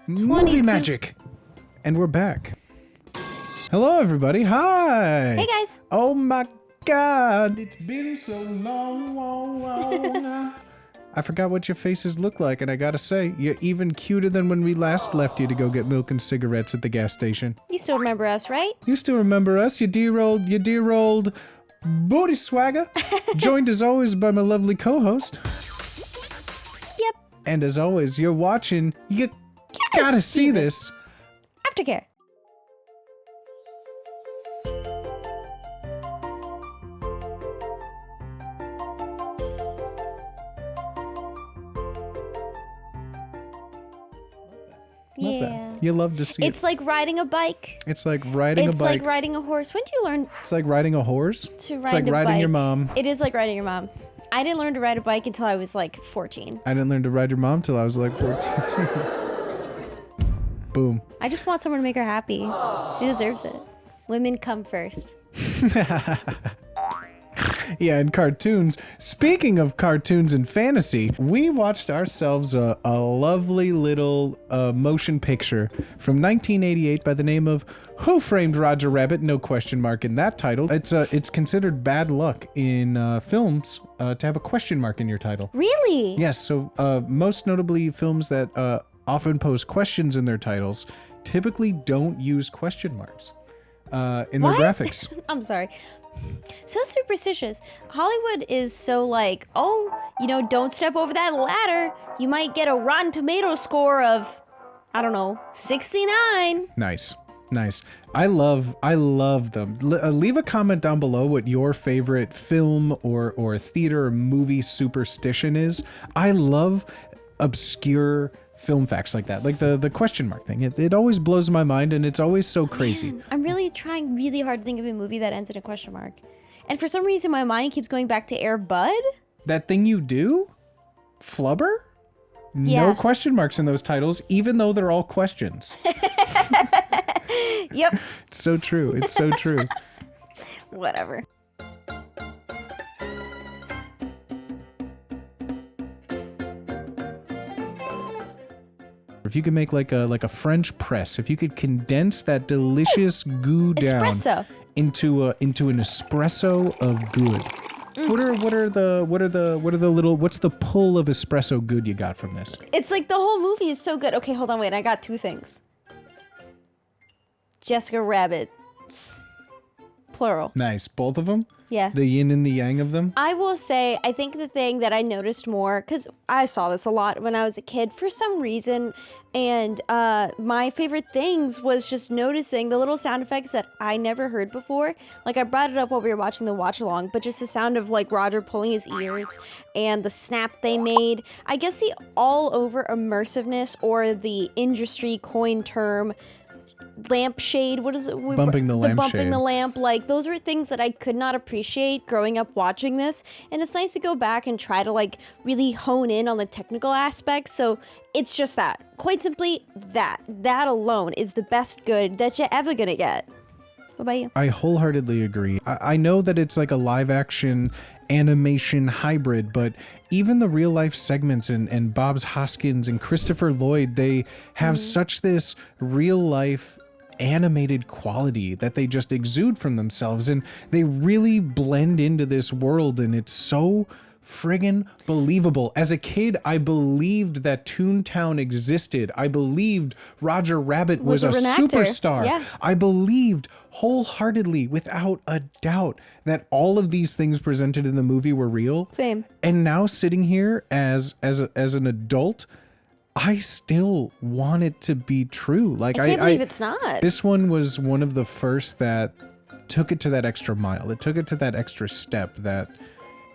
Movie magic. And we're back. Hello, everybody. Hi. Hey, guys. Oh, my God. It's been so long. I forgot what your faces look like, and I gotta say, you're even cuter than when we last left you to go get milk and cigarettes at the gas station. You still remember us, right? You still remember us, you dear old bootyswagga. Joined as always by my lovely co-host. Yep. And as always, you're watching, you gotta see this. Aftercare. Love that. You love to see It's like riding a bike. It's like riding a bike. It's like riding a horse. When did you learn It's like riding a horse. to ride It's like a riding bike? your mom. It is like riding your mom. I didn't learn to ride a bike until I was like 14. I didn't learn to ride your mom till I was like 14 too. Boom. I just want someone to make her happy. She deserves it. Women come first. Yeah, and cartoons. Speaking of cartoons and fantasy, we watched ourselves a lovely little motion picture from 1988 by the name of Who Framed Roger Rabbit? No question mark in that title. It's considered bad luck in films to have a question mark in your title. Really? Yes, so most notably films that often pose questions in their titles typically don't use question marks in their graphics. I'm sorry. So superstitious. Hollywood is so like, oh, don't step over that ladder. You might get a Rotten Tomato score of, I don't know, 69. Nice. I love them. Leave a comment down below what your favorite film or theater or movie superstition is. I love obscure film facts like that, like the question mark thing. It always blows my mind, and it's always so crazy. Man, I'm really trying really hard to think of a movie that ends in a question mark. And for some reason, my mind keeps going back to Air Bud. That thing you do? Flubber? Yeah. No question marks in those titles, even though they're all questions. Yep. It's so true. It's so true. Whatever. If you could make like a French press, if you could condense that delicious goo down Espresso. into an espresso of good. What's the pull of espresso good you got from this? It's like the whole movie is so good. Okay, hold on, wait. I got two things. Jessica Rabbits. Plural. Nice. Both of them? Yeah. The yin and the yang of them? I will say, I think the thing that I noticed more, because I saw this a lot when I was a kid for some reason, and my favorite things was just noticing the little sound effects that I never heard before. Like, I brought it up while we were watching the watch along, but just the sound of like Roger pulling his ears and the snap they made. I guess the all over immersiveness, or the industry coin term, lampshade, what is it? Bumping the lampshade. Bumping the lamp, like those were things that I could not appreciate growing up watching this, and it's nice to go back and try to like really hone in on the technical aspects. So it's just that, quite simply, that alone is the best good that you're ever gonna get. What about you? I wholeheartedly agree. I know that it's like a live action animation hybrid, but even the real life segments and Bob's Hoskins and Christopher Lloyd, they have such this real life animated quality that they just exude from themselves, and they really blend into this world, and it's so friggin' believable. As a kid, I believed that Toontown existed. I believed Roger Rabbit was a superstar. Yeah. I believed wholeheartedly, without a doubt, that all of these things presented in the movie were real. Same. And now sitting here as an adult, I still want it to be true. Like, I can't believe it's not. This one was one of the first that took it to that extra mile. It took it to that extra step that,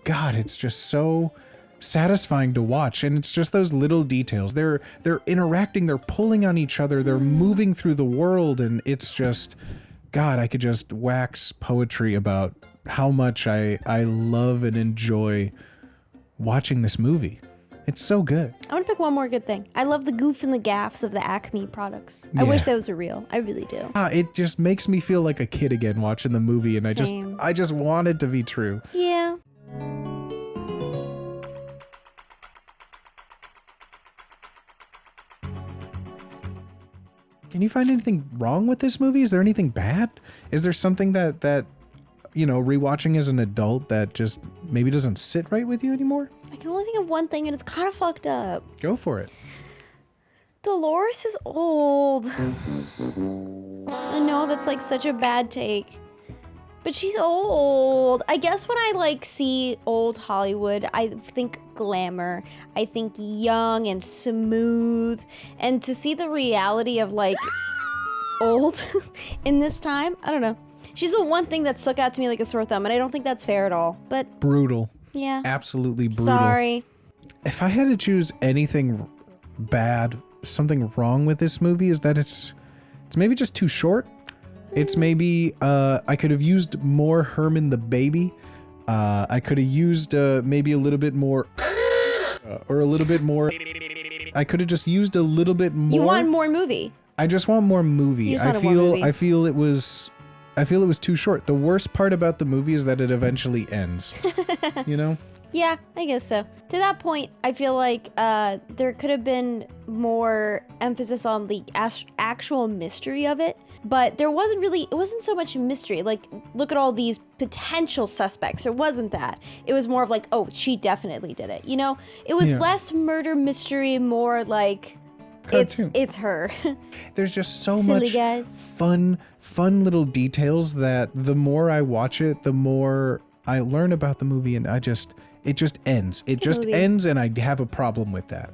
God, it's just so satisfying to watch. And it's just those little details. They're interacting, they're pulling on each other, they're moving through the world, and it's just, God, I could just wax poetry about how much I love and enjoy watching this movie. It's so good. I want to pick one more good thing. I love the goof and the gaffs of the ACME products. I Yeah. wish those were real. I really do. It just makes me feel like a kid again watching the movie, and Same. I just want it to be true. Yeah. Can you find anything wrong with this movie? Is there anything bad? Is there something that you know, rewatching as an adult that just maybe doesn't sit right with you anymore? I can only think of one thing, and it's kind of fucked up. Go for it. Dolores is old. I know that's like such a bad take, but she's old. I guess when I like see old Hollywood, I think glamour. I think young and smooth. And to see the reality of like old in this time, I don't know. She's the one thing that stuck out to me like a sore thumb, and I don't think that's fair at all. But brutal. Yeah. Absolutely brutal. Sorry. If I had to choose anything bad, something wrong with this movie is that it's maybe just too short. It's maybe I could have used more Herman the baby. I could have used maybe a little bit more or a little bit more. I could have just used a little bit more. You want more movie. I just want more movie. You just wanted more movie. I feel it was too short. The worst part about the movie is that it eventually ends. You know? Yeah, I guess so. To that point, I feel like there could have been more emphasis on the actual mystery of it, but it wasn't so much a mystery. Like, look at all these potential suspects. There wasn't that. It was more of like, oh, she definitely did it. You know? It was less murder mystery, more like it's her. There's just so Silly much guys. fun little details that the more I watch it, the more I learn about the movie, and it just ends. It just ends, and I have a problem with that.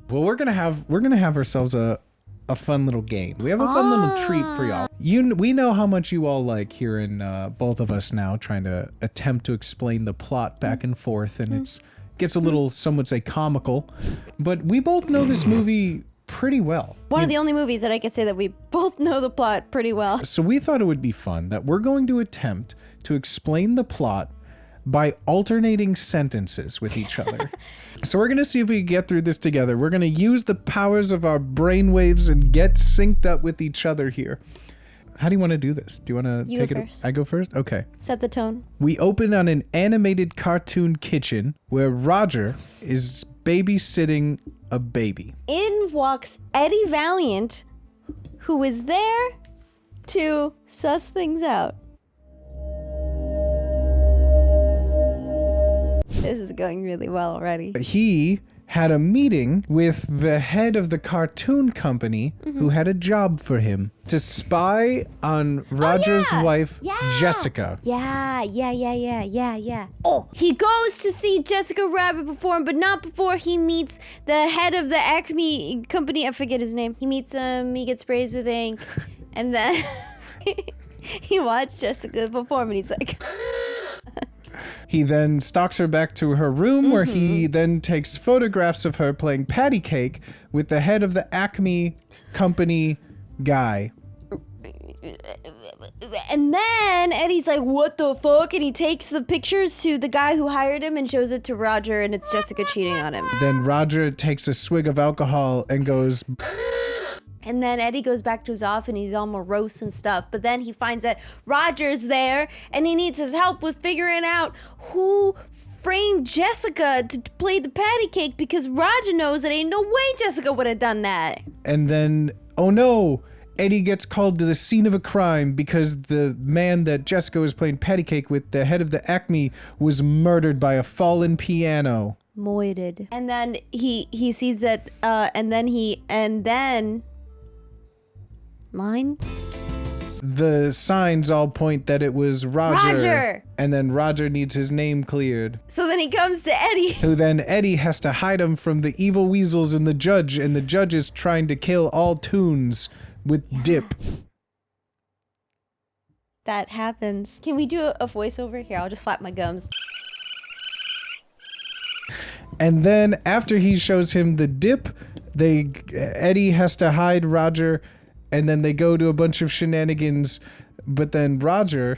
Well, we're gonna have ourselves a fun little game. We have a fun little treat for y'all. We know how much you all like hearing both of us now trying to attempt to explain the plot back and forth, and it gets a little, some would say, comical. But we both know this movie pretty well. One of the only movies that I could say that we both know the plot pretty well. So we thought it would be fun that we're going to attempt to explain the plot by alternating sentences with each other. So we're going to see if we can get through this together. We're going to use the powers of our brainwaves and get synced up with each other here. How do you want to do this? Do you want to take it? First. I go first? Okay. Set the tone. We open on an animated cartoon kitchen where Roger is babysitting a baby. In walks Eddie Valiant, who is there to suss things out. This is going really well already. He had a meeting with the head of the cartoon company who had a job for him to spy on Roger's wife, Jessica. Yeah. Oh, he goes to see Jessica Rabbit perform, but not before he meets the head of the ACME company. I forget his name. He meets him, he gets sprays with ink, and then he watched Jessica perform, and he's like... He then stalks her back to her room where he then takes photographs of her playing patty cake with the head of the Acme company guy. And then Eddie's like, what the fuck? And he takes the pictures to the guy who hired him and shows it to Roger, and it's Jessica cheating on him. Then Roger takes a swig of alcohol and goes... And then Eddie goes back to his office and he's all morose and stuff. But then he finds that Roger's there and he needs his help with figuring out who framed Jessica to play the patty cake, because Roger knows that ain't no way Jessica would have done that. And then, oh no, Eddie gets called to the scene of a crime because the man that Jessica was playing patty cake with, the head of the Acme, was murdered by a fallen piano. Moited. And then he sees that, and then... Mine? The signs all point that it was Roger. And then Roger needs his name cleared. So then he comes to Eddie. Who then Eddie has to hide him from the evil weasels and the judge is trying to kill all Toon'ds with dip. That happens. Can we do a voiceover? Here, I'll just flap my gums. And then after he shows him the dip, Eddie has to hide Roger. And then they go to a bunch of shenanigans, but then Roger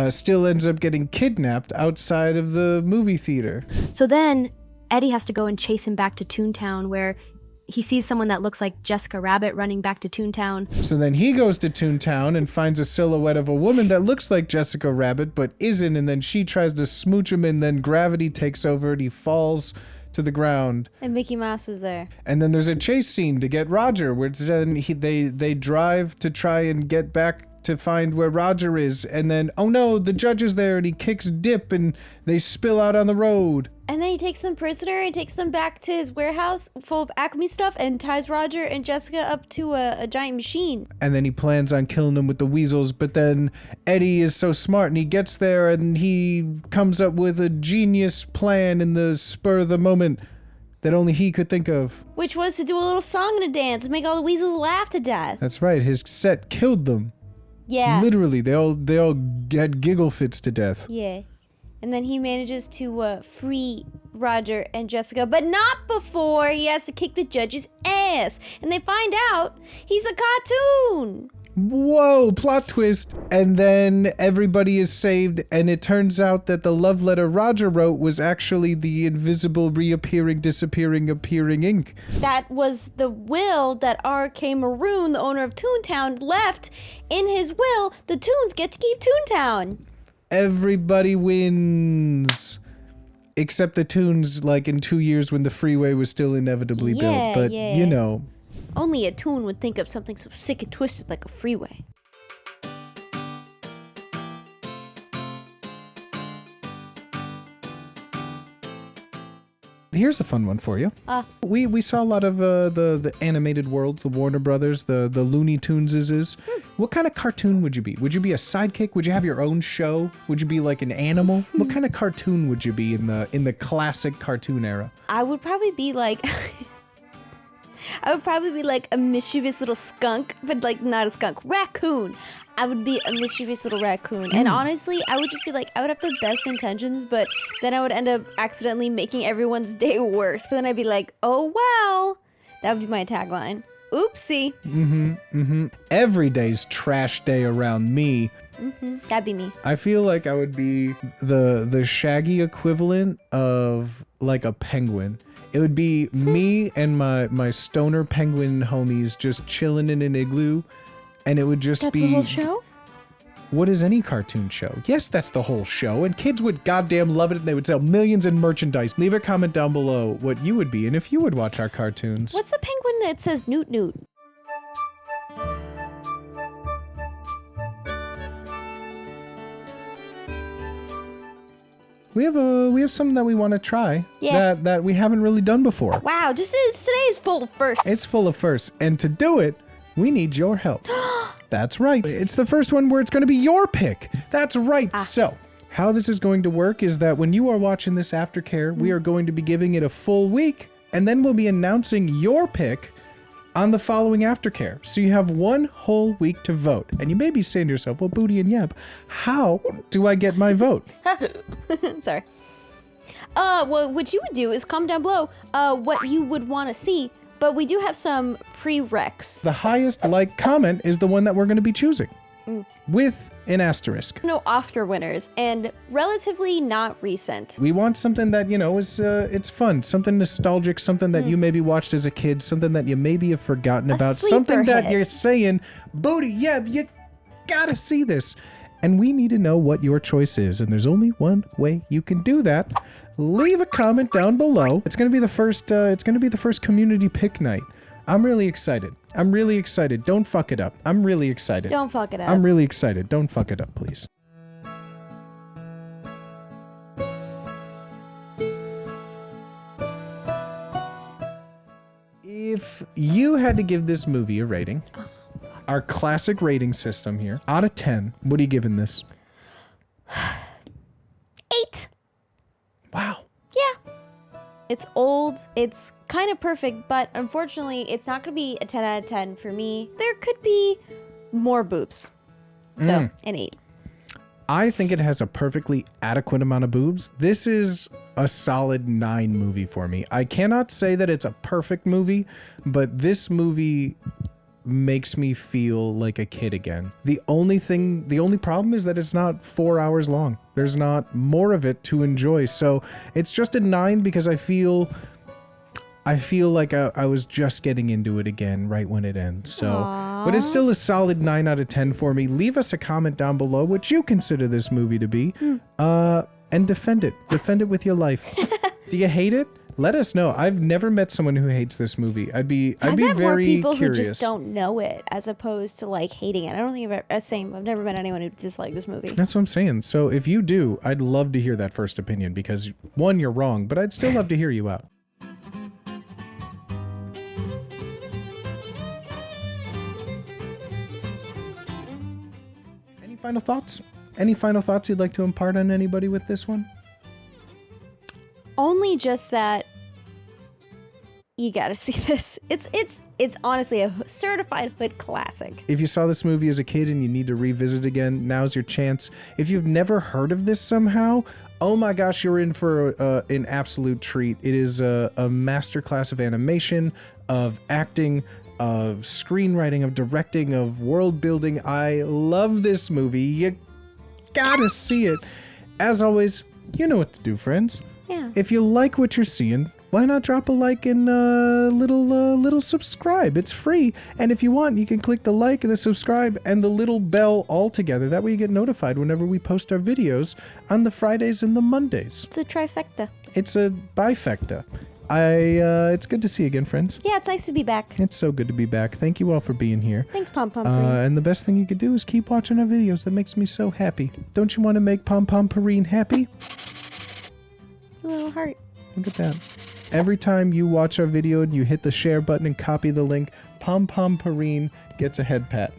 still ends up getting kidnapped outside of the movie theater. So then Eddie has to go and chase him back to Toontown, where he sees someone that looks like Jessica Rabbit running back to Toontown. So then he goes to Toontown and finds a silhouette of a woman that looks like Jessica Rabbit but isn't, and then she tries to smooch him, and then gravity takes over and he falls to the ground. And Mickey Mouse was there. And then there's a chase scene to get Roger, where then they drive to try and get back to find where Roger is, and then, oh no, the judge is there, and he kicks Dip, and they spill out on the road. And then he takes them prisoner and takes them back to his warehouse full of ACME stuff and ties Roger and Jessica up to a giant machine. And then he plans on killing them with the weasels, but then Eddie is so smart, and he gets there, and he comes up with a genius plan in the spur of the moment that only he could think of. Which was to do a little song and a dance and make all the weasels laugh to death. That's right, his set killed them. Yeah. Literally, they all had giggle fits to death. Yeah. And then he manages to free Roger and Jessica, but not before he has to kick the judge's ass. And they find out he's a cartoon. Whoa, plot twist. And then everybody is saved, and it turns out that the love letter Roger wrote was actually the invisible reappearing, disappearing, appearing ink. That was the will that R.K. Maroon, the owner of Toontown, left. In his will, the Toons get to keep Toontown. Everybody wins. Except the Toons, like in 2 years when the freeway was still inevitably built. But, you know. Only a Toon would think of something so sick and twisted like a freeway. Here's a fun one for you. We saw a lot of the animated worlds, the Warner Brothers, the Looney Tunes. What kind of cartoon would you be? Would you be a sidekick? Would you have your own show? Would you be like an animal? What kind of cartoon would you be in the classic cartoon era? I would probably be like a mischievous little skunk, but like not a skunk, raccoon. I would be a mischievous little raccoon. And honestly, I would just be like, I would have the best intentions, but then I would end up accidentally making everyone's day worse. But then I'd be like, oh well. That would be my tagline. Oopsie. Every day's trash day around me. That'd be me. I feel like I would be the shaggy equivalent of like a penguin. It would be me and my stoner penguin homies just chilling in an igloo, and it would just That's be... the whole show? What is any cartoon show? Yes, that's the whole show, and kids would goddamn love it, and they would sell millions in merchandise. Leave a comment down below what you would be and if you would watch our cartoons. What's the penguin that says Newt Newt? We have something that we want to try. Yeah. That we haven't really done before. Wow, today's full of firsts. It's full of firsts, and to do it, we need your help. That's right. It's the first one where it's going to be your pick. That's right. So, how this is going to work is that when you are watching this Aftercare, we are going to be giving it a full week, and then we'll be announcing your pick on the following Aftercare. So you have one whole week to vote. And you may be saying to yourself, well, Booty and Yeb, how do I get my vote? Sorry. Well, what you would do is comment down below what you would want to see, but we do have some prereqs. The highest like comment is the one that we're going to be choosing. With an asterisk. No Oscar winners, and relatively not recent. We want something that, you know, is it's fun, something nostalgic, something that you maybe watched as a kid, something that you maybe have forgotten about, something that you're saying, Booty, yeah, you gotta see this. And we need to know what your choice is, and there's only one way you can do that. Leave a comment down below. It's gonna be the first community pick night. I'm really excited. Don't fuck it up. I'm really excited. Don't fuck it up. I'm really excited. Don't fuck it up, please. If you had to give this movie a rating, our classic rating system here, out of 10, what are you giving this? 8. Wow. Yeah. It's old, it's kind of perfect, but unfortunately, it's not going to be a 10 out of 10 for me. There could be more boobs. So, an 8. I think it has a perfectly adequate amount of boobs. This is a solid 9 movie for me. I cannot say that it's a perfect movie, but this movie makes me feel like a kid again. The only problem is that it's not 4 hours long. There's not more of it to enjoy. So it's just a 9 because I feel I feel like I was just getting into it again right when it ends. So, Aww. but it's still a solid 9 out of 10 for me. Leave us a comment down below what you consider this movie to be, and defend it. Defend it with your life. Do you hate it? Let us know. I've never met someone who hates this movie. I'd be met very more people curious. who just don't know it, as opposed to like hating it. I don't think I've never met anyone who disliked this movie. That's what I'm saying. So if you do, I'd love to hear that first opinion because one, you're wrong, but I'd still love to hear you out. Any final thoughts? Any final thoughts you'd like to impart on anybody with this one? Only just that you gotta see this. It's honestly a certified hood classic. If you saw this movie as a kid and you need to revisit again, now's your chance. If you've never heard of this somehow, oh my gosh, you're in for an absolute treat. It is a masterclass of animation, of acting, of screenwriting, of directing, of world building. I love this movie. You gotta see it. As always, you know what to do, friends. Yeah. If you like what you're seeing, why not drop a like and a little subscribe? It's free. And if you want, you can click the like, the subscribe, and the little bell all together. That way you get notified whenever we post our videos on the Fridays and the Mondays. It's a trifecta. It's a bifecta. It's good to see you again, friends. Yeah, it's nice to be back. It's so good to be back. Thank you all for being here. Thanks, Pom Pom. And the best thing you could do is keep watching our videos. That makes me so happy. Don't you want to make Pom Pom Perrine happy? A little heart. Look at that. Every time you watch our video and you hit the share button and copy the link, Pom Pom Perrine gets a head pat.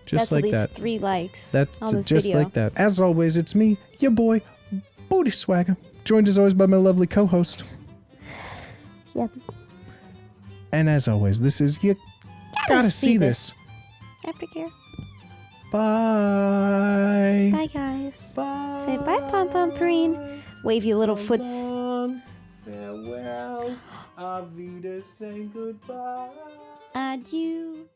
Just That's like at least that. 3 likes. That's on this just video. like that. As always, it's me, your boy, Bootyswagga, joined as always by my lovely co-host. Yep. And as always, this is You Gotta See This. Aftercare. Bye. Bye, guys. Bye. Say bye, Pom Pom Perrine. Wave your little foots. Long farewell. Avita, say goodbye. Adieu.